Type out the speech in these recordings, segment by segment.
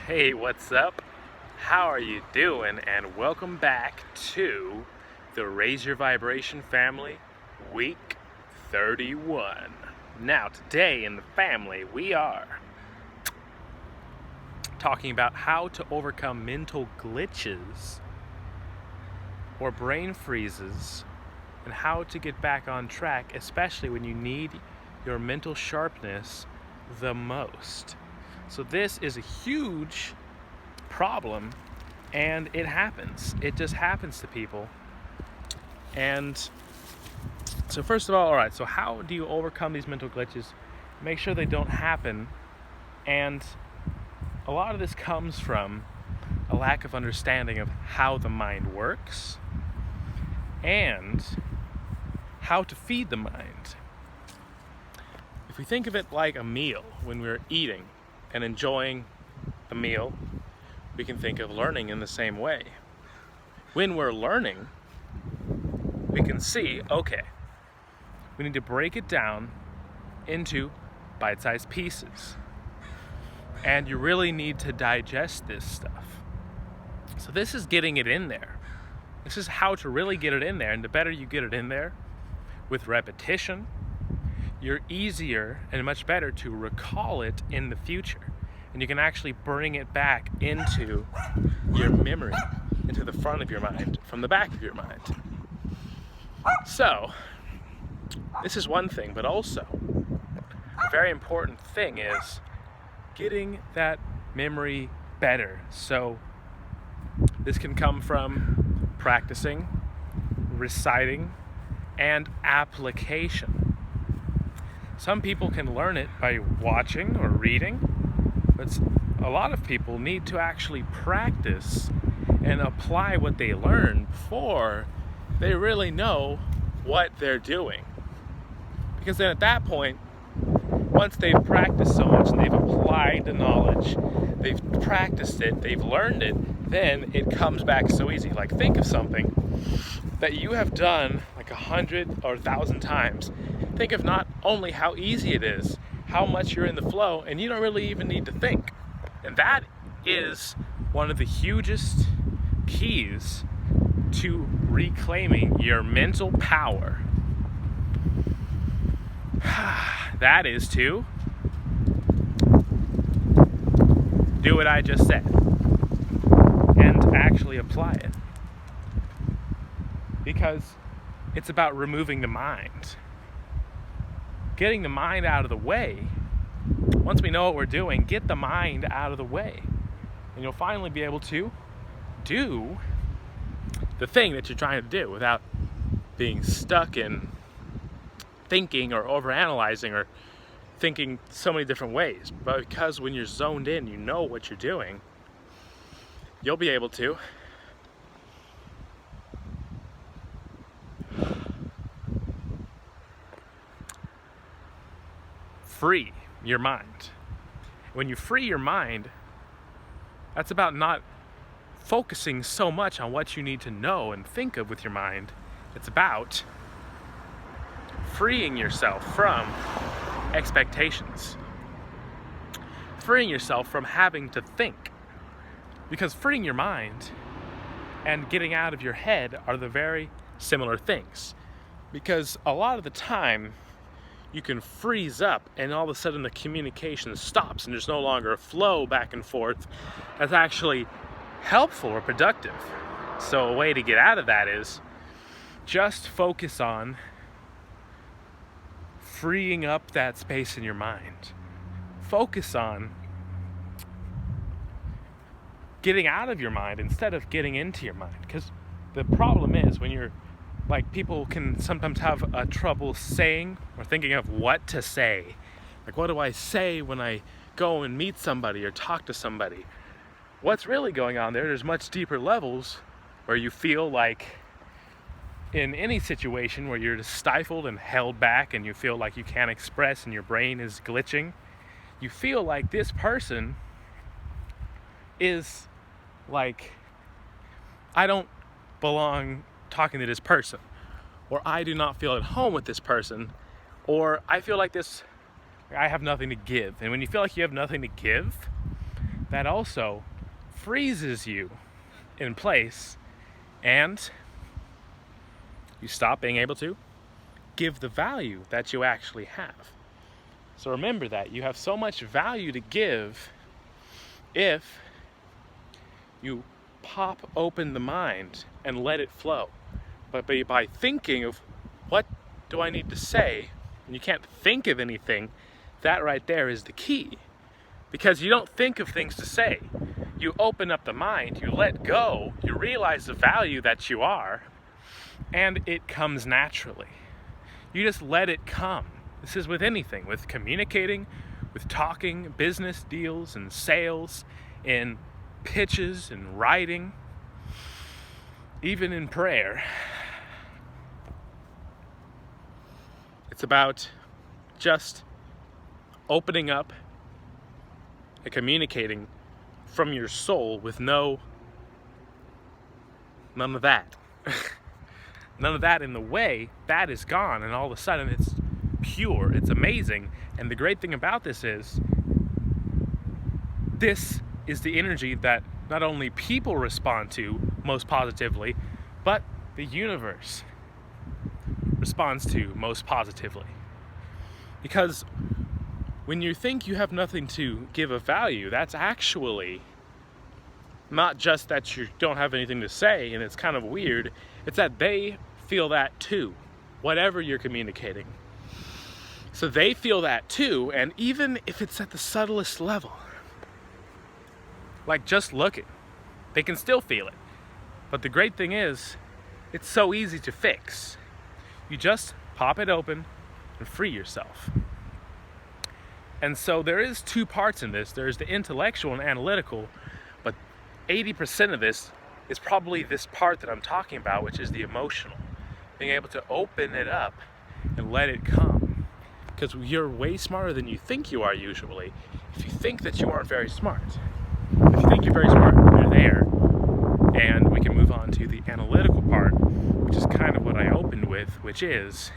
Hey, what's up? How are you doing? And welcome back to the Raise Your Vibration family, week 31. Now, today in the family, we are talking about how to overcome mental glitches or brain freezes and how to get back on track, especially when you need your mental sharpness the most. So this is a huge problem, and it happens. It just happens to people. And so first of all right, so how do you overcome these mental glitches? Make sure they don't happen. And a lot of this comes from a lack of understanding of how the mind works and how to feed the mind. If we think of it like a meal, when we're eating and enjoying the meal, we can think of learning in the same way. When we're learning, we can see, okay, we need to break it down into bite-sized pieces. And you really need to digest this stuff. So this is getting it in there. This is how to really get it in there. And the better you get it in there with repetition, you're easier and much better to recall it in the future. And you can actually bring it back into your memory, into the front of your mind, from the back of your mind. So, this is one thing, but also a very important thing is getting that memory better. So, this can come from practicing, reciting, and application. Some people can learn it by watching or reading, but a lot of people need to actually practice and apply what they learn before they really know what they're doing. Because then at that point, once they've practiced so much and they've applied the knowledge, they've practiced it, they've learned it, then it comes back so easy. Like, think of something that you have done like 100 or 1,000 times. Think of not only how easy it is, how much you're in the flow, and you don't really even need to think. And that is one of the hugest keys to reclaiming your mental power. That is to do what I just said and actually apply it. Because it's about removing the mind. Getting the mind out of the way. Once we know what we're doing, get the mind out of the way. And you'll finally be able to do the thing that you're trying to do without being stuck in thinking or overanalyzing or thinking so many different ways. But because when you're zoned in, you know what you're doing, you'll be able to free your mind. When you free your mind, that's about not focusing so much on what you need to know and think of with your mind. It's about freeing yourself from expectations. Freeing yourself from having to think. Because freeing your mind and getting out of your head are the very similar things. Because a lot of the time, you can freeze up and all of a sudden the communication stops and there's no longer a flow back and forth that's actually helpful or productive. So a way to get out of that is just focus on freeing up that space in your mind. Focus on getting out of your mind instead of getting into your mind. Because the problem is when you're like, people can sometimes have a trouble saying or thinking of what to say. Like, what do I say when I go and meet somebody or talk to somebody? What's really going on there's much deeper levels where you feel like in any situation where you're just stifled and held back and you feel like you can't express and your brain is glitching, you feel like this person is like, I don't belong talking to this person, or I do not feel at home with this person, or I feel like I have nothing to give. And when you feel like you have nothing to give, that also freezes you in place, and you stop being able to give the value that you actually have. So remember that you have so much value to give if you pop open the mind and let it flow. But by thinking of what do I need to say, and you can't think of anything, that right there is the key. Because you don't think of things to say. You open up the mind, you let go, you realize the value that you are, and it comes naturally. You just let it come. This is with anything, with communicating, with talking, business deals and sales, in pitches and writing, even in prayer. It's about just opening up and communicating from your soul with none of that. None of that in the way. That is gone, and all of a sudden it's pure, it's amazing. And the great thing about this is the energy that not only people respond to most positively, but the universe responds to most positively. Because when you think you have nothing to give of value, that's actually not just that you don't have anything to say and it's kind of weird, it's that they feel that too, whatever you're communicating. So they feel that too, and even if it's at the subtlest level, like just looking, they can still feel it. But the great thing is, it's so easy to fix. You just pop it open and free yourself. And so there is two parts in this. There's the intellectual and analytical, but 80% of this is probably this part that I'm talking about, which is the emotional. Being able to open it up and let it come. Because you're way smarter than you think you are usually. If you think that you aren't very smart, if you think you're very smart, you're there. And we can move on to the analytical part, which is kind of what I opened with, which is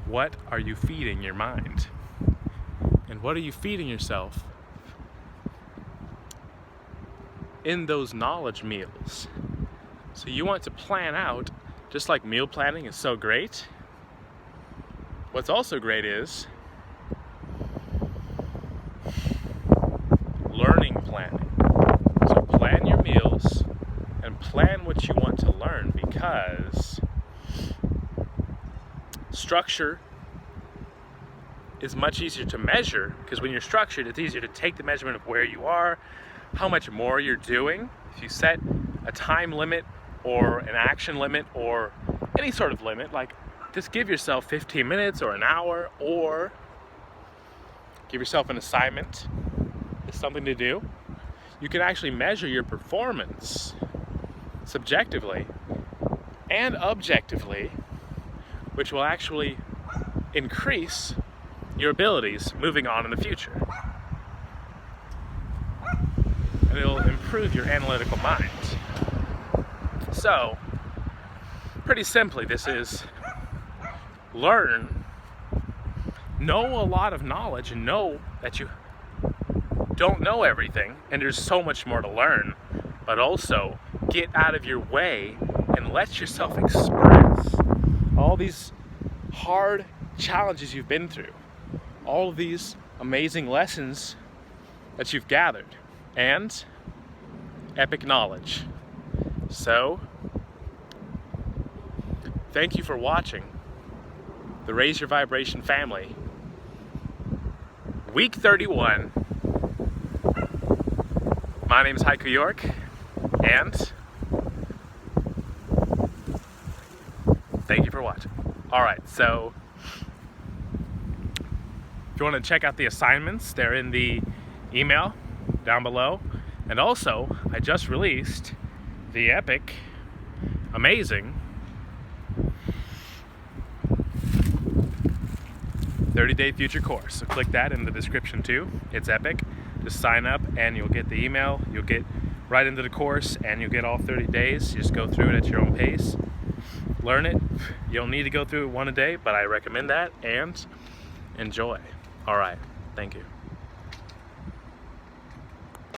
what are you feeding your mind? And what are you feeding yourself in those knowledge meals? So you want to plan out, just like meal planning is so great. What's also great is learning planning. So plan your meals and plan what you want to learn, because structure is much easier to measure, because when you're structured, it's easier to take the measurement of where you are, how much more you're doing. If you set a time limit or an action limit or any sort of limit, like just give yourself 15 minutes or an hour, or give yourself an assignment, it's something to do. You can actually measure your performance subjectively and objectively, which will actually increase your abilities moving on in the future. And it'll improve your analytical mind. So, pretty simply, this is learn, know a lot of knowledge, and know that you don't know everything, and there's so much more to learn, but also get out of your way and let yourself express all these hard challenges you've been through, all of these amazing lessons that you've gathered, and epic knowledge. So, thank you for watching the Raise Your Vibration family. Week 31. My name is Haiku York, and thank you for watching. Alright, so if you want to check out the assignments, they're in the email down below. And also, I just released the epic, amazing 30-day future course. So click that in the description too. It's epic. Just sign up and you'll get the email. You'll get right into the course and you'll get all 30 days. You just go through it at your own pace. learn it. You don't need to go through it one a day, but I recommend that, and enjoy. All right, thank you.